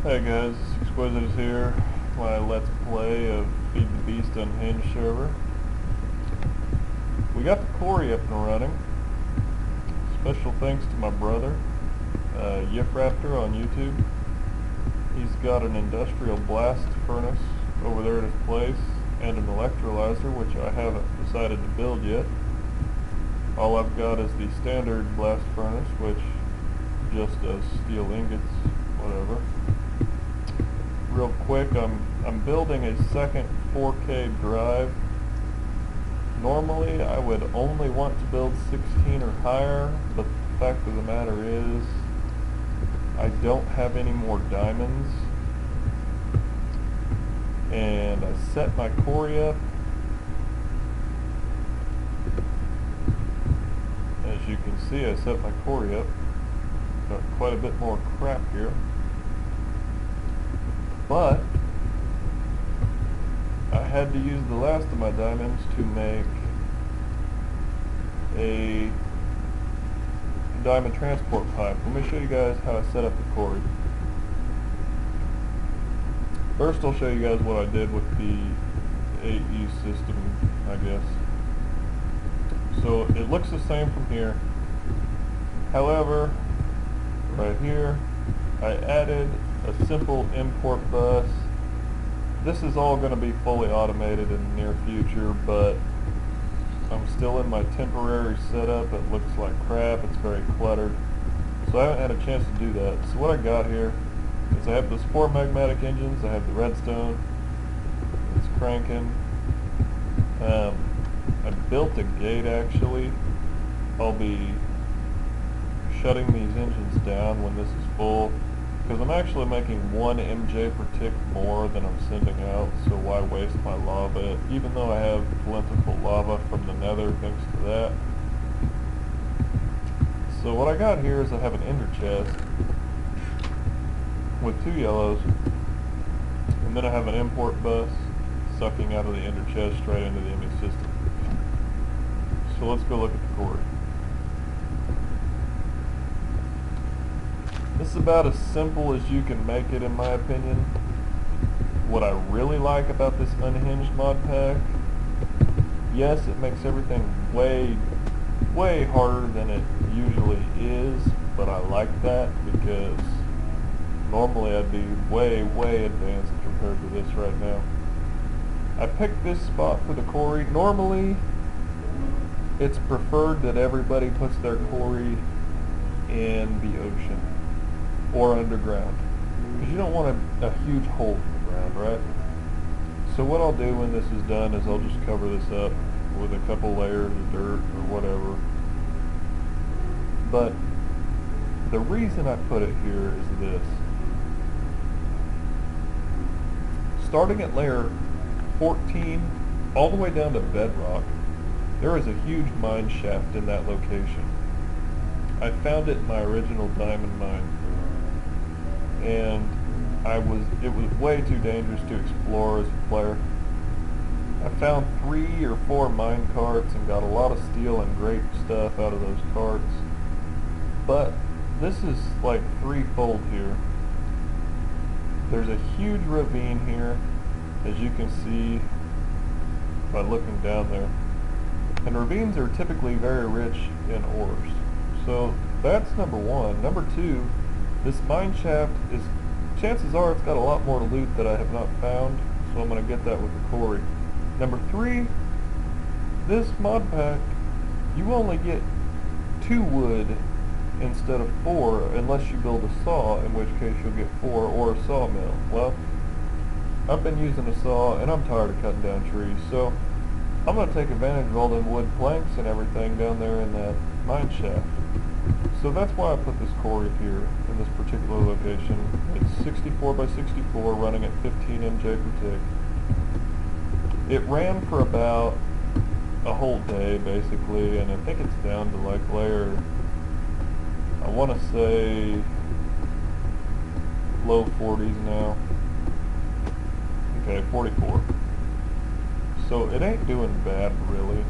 Hey guys, Exquisitus here. My Let's Play of FTB Unhinged server. We got the quarry up and running. Special thanks to my brother, Raptor on YouTube. He's got an industrial blast furnace over there at his place and an electrolyzer, which I haven't decided to build yet. All I've got is the standard blast furnace, which just does steel ingots, whatever. Real quick, I'm building a second 4K drive. Normally I would only want to build 16 or higher, but the fact of the matter is I don't have any more diamonds, and I set my quarry up. As you can see, I set my quarry up. Got quite a bit more crap here. But I had to use the last of my diamonds to make a diamond transport pipe. Let me show you guys how I set up the quarry. First I'll show you guys what I did with the AE system, I guess. So it looks the same from here. However, right here I added a simple import bus. This is all going to be fully automated in the near future, but I'm still in my temporary setup. It looks like crap, it's very cluttered, so I haven't had a chance to do that. So what I got here is I have those 4 magmatic engines, I have the redstone, it's cranking. I built a gate actually. I'll be shutting these engines down when this is full, because I'm actually making 1 MJ per tick more than I'm sending out, so why waste my lava, even though I have plentiful lava from the nether thanks to that. So what I got here is I have an ender chest with 2 yellows, and then I have an import bus sucking out of the ender chest straight into the image system. So let's go look at the quarry. This is about as simple as you can make it, in my opinion. What I really like about this Unhinged mod pack, yes, it makes everything way harder than it usually is, but I like that because normally I'd be way advanced compared to this right now. I picked this spot for the quarry. Normally it's preferred that everybody puts their quarry in the ocean or underground, because you don't want a huge hole in the ground, right? So what I'll do when this is done is I'll just cover this up with a couple layers of dirt or whatever. But the reason I put it here is this. Starting at layer 14 all the way down to bedrock, there is a huge mine shaft in that location. I found it in my original diamond mine, and it was way too dangerous to explore as a player. I found 3 or 4 mine carts and got a lot of steel and great stuff out of those carts. But this is like threefold here. There's a huge ravine here, as you can see by looking down there. And ravines are typically very rich in ores. So that's number 1. Number 2, this mine shaft is, chances are it's got a lot more loot that I have not found, so I'm going to get that with the quarry. Number 3, this mod pack, you only get 2 wood instead of 4 unless you build a saw, in which case you'll get 4, or a sawmill. Well, I've been using a saw and I'm tired of cutting down trees, so I'm going to take advantage of all them wood planks and everything down there in that mine shaft. So that's why I put this quarry here in this particular location. It's 64 by 64 running at 15 MJ per tick. It ran for about a whole day basically, and I think it's down to like layer, I want to say low 40s now. Okay, 44. So it ain't doing bad really,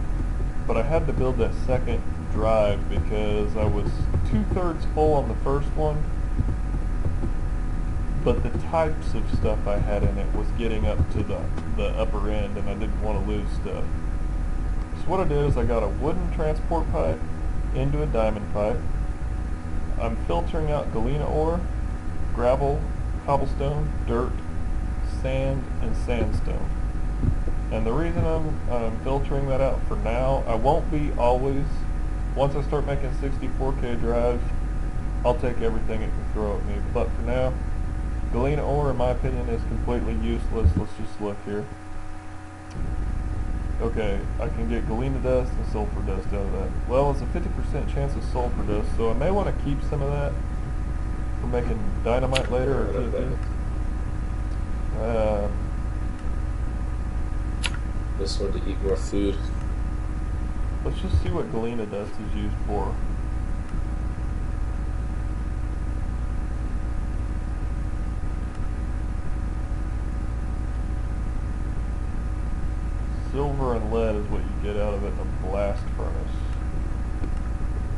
but I had to build that second drive because I was 2/3 full on the first one, but the types of stuff I had in it was getting up to the upper end, and I didn't want to lose stuff. So what I did is I got a wooden transport pipe into a diamond pipe. I'm filtering out galena ore, gravel, cobblestone, dirt, sand, and sandstone. And the reason I'm filtering that out for now, I won't be always. Once I start making 64K drives, I'll take everything it can throw at me. But for now, galena ore, in my opinion, is completely useless. Let's just look here. Okay, I can get galena dust and sulfur dust out of that. Well, it's a 50% chance of sulfur dust, so I may want to keep some of that for making dynamite later. Or this one to eat more food. Let's just see what galena dust is used for. Silver and lead is what you get out of it in a blast furnace.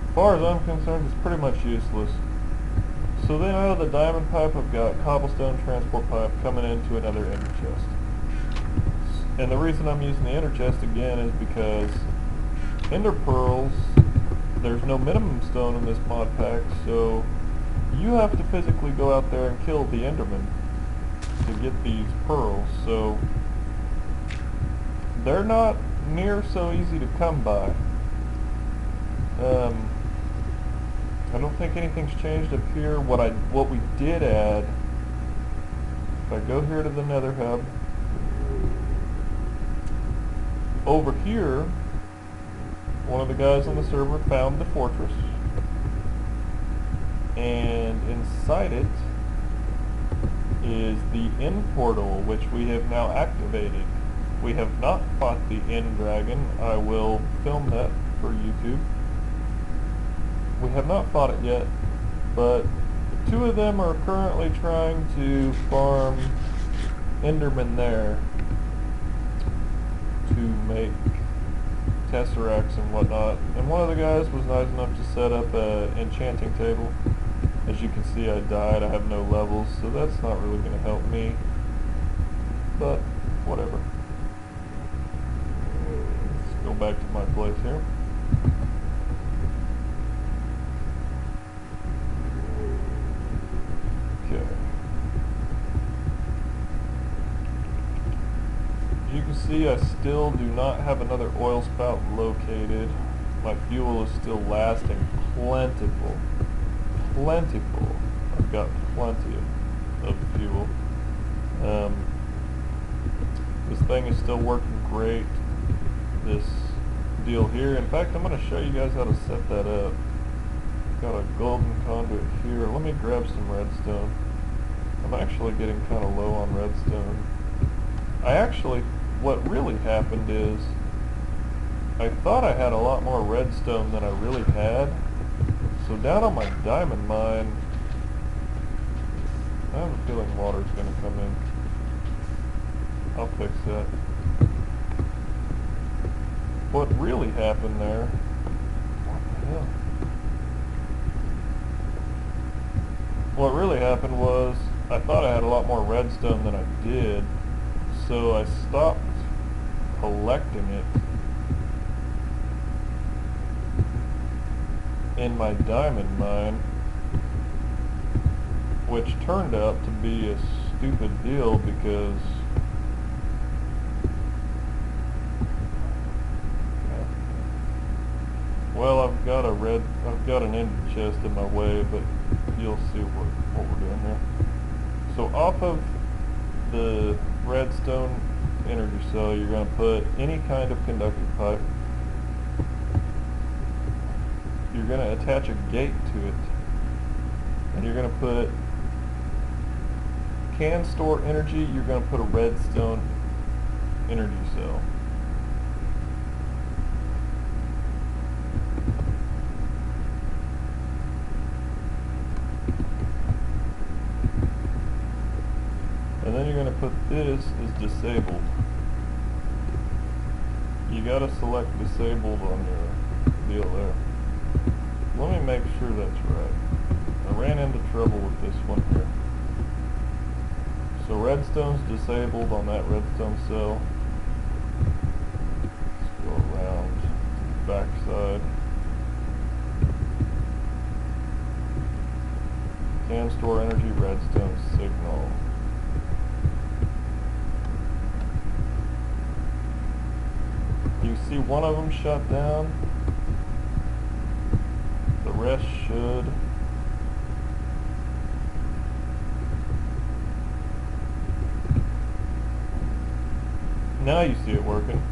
As far as I'm concerned, it's pretty much useless. So then out of the diamond pipe, I've got cobblestone transport pipe coming into another ender chest. And the reason I'm using the ender chest again is because ender pearls, there's no minimum stone in this mod pack, so you have to physically go out there and kill the enderman to get these pearls. So they're not near so easy to come by. I don't think anything's changed up here. What we did add, if I go here to the nether hub, over here, one of the guys on the server found the fortress, and inside it is the end portal, which we have now activated. We have not fought the end dragon. I will film that for YouTube. We have not fought it yet, but two of them are currently trying to farm endermen there to make tesseracts and whatnot. And one of the guys was nice enough to set up an enchanting table. As you can see, I died. I have no levels, so that's not really going to help me. But whatever. Let's go back to my place here. Okay. As you can see, I still do not have another oil spout located. My fuel is still lasting plentiful. Plentiful. I've got plenty of fuel. This thing is still working great. This deal here. In fact, I'm going to show you guys how to set that up. Got a golden conduit here. Let me grab some redstone. I'm actually getting kind of low on redstone. What really happened is, I thought I had a lot more redstone than I really had. So down on my diamond mine, I have a feeling water's going to come in. I'll fix that. What really happened there, what the hell? What really happened was, I thought I had a lot more redstone than I did, so I stopped collecting it in my diamond mine, which turned out to be a stupid deal because well, I've got an ender chest in my way, but you'll see what we're doing here. So off of the redstone energy cell, you're going to put any kind of conductor pipe. You're going to attach a gate to it, and you're going to put can store energy. You're going to put a redstone energy cell. And then you're going to put this as disabled. You got to select disabled on your deal there. Let me make sure that's right. I ran into trouble with this one here. redstone's disabled on that redstone cell. Let's go around to the backside. Can store energy, redstone signal. You see one of them shut down. The rest should. Now you see it working.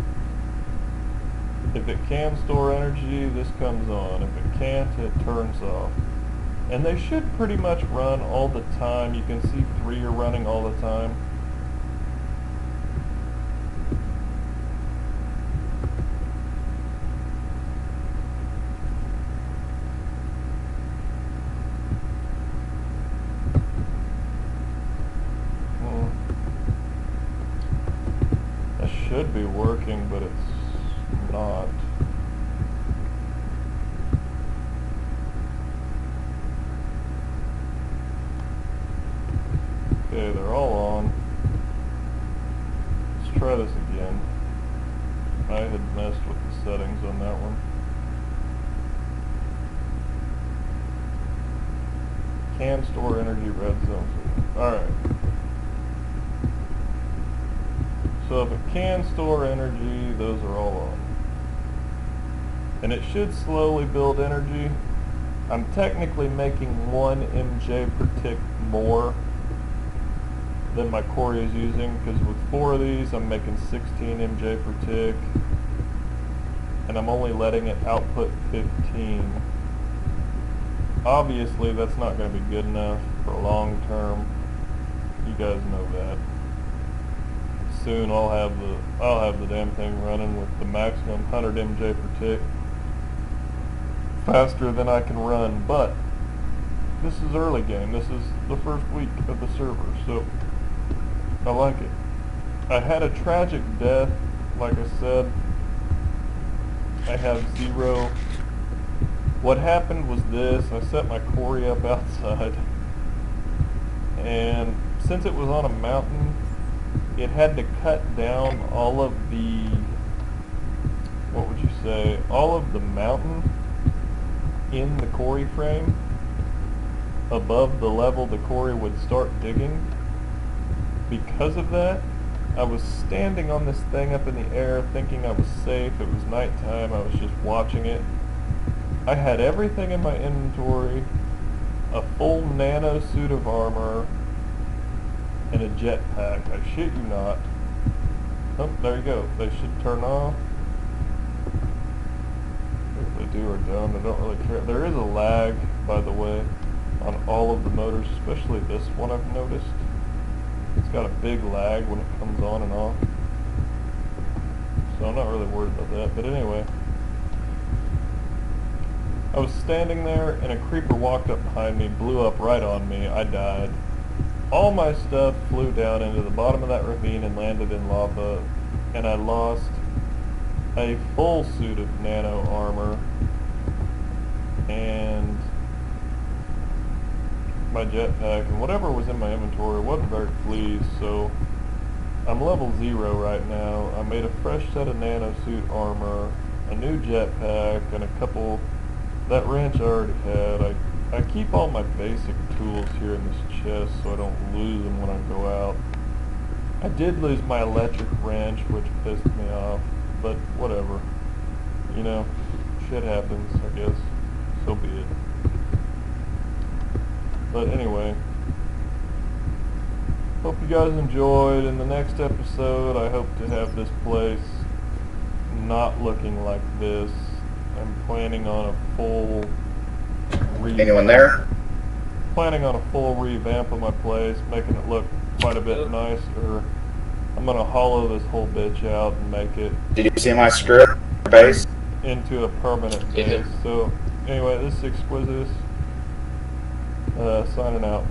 If it can store energy, this comes on. If it can't, it turns off. And they should pretty much run all the time. You can see 3 are running all the time. That should be working, but it's not. Okay, they're all on. Let's try this again. I had messed with the settings on that one. Can store energy, red zone. Alright. So if it can store energy, those are all on. And it should slowly build energy. I'm technically making 1 MJ per tick more than my Core is using, because with 4 of these I'm making 16 MJ per tick, and I'm only letting it output 15. Obviously that's not going to be good enough for long term. You guys know that. Soon I'll have the damn thing running with the maximum 100 MJ per tick, faster than I can run. But this is early game. This is the first week of the server, so I like it. I had a tragic death, like I said. I have 0. What happened was this: I set my quarry up outside, and since it was on a mountain, it had to cut down all of the, what would you say, all of the mountain in the quarry frame above the level the quarry would start digging. Because of that, I was standing on this thing up in the air thinking I was safe. It was nighttime. I was just watching it. I had everything in my inventory: a full nano suit of armor and a jetpack. I shit you not. Oh, there you go. They should turn off. If they do or don't, I don't really care. There is a lag, by the way, on all of the motors, especially this one I've noticed. It's got a big lag when it comes on and off. So I'm not really worried about that. But anyway, I was standing there and a creeper walked up behind me, blew up right on me. I died. All my stuff flew down into the bottom of that ravine and landed in lava, and I lost a full suit of nano armor and my jetpack, and whatever was in my inventory wasn't very pleased. So I'm level 0 right now. I made a fresh set of nano suit armor, a new jetpack, and a couple. That wrench I already had. I keep all my basic tools here in this chest so I don't lose them when I go out. I did lose my electric wrench, which pissed me off, but whatever. You know, shit happens, I guess. So be it. But anyway, hope you guys enjoyed. In the next episode, I hope to have this place not looking like this. I'm planning on a full Anyone there? Planning on a full revamp of my place, making it look quite a bit nicer. I'm gonna hollow this whole bitch out and make it. Did you see my script base? Into a permanent base. So anyway, this is Exquisitus, signing out.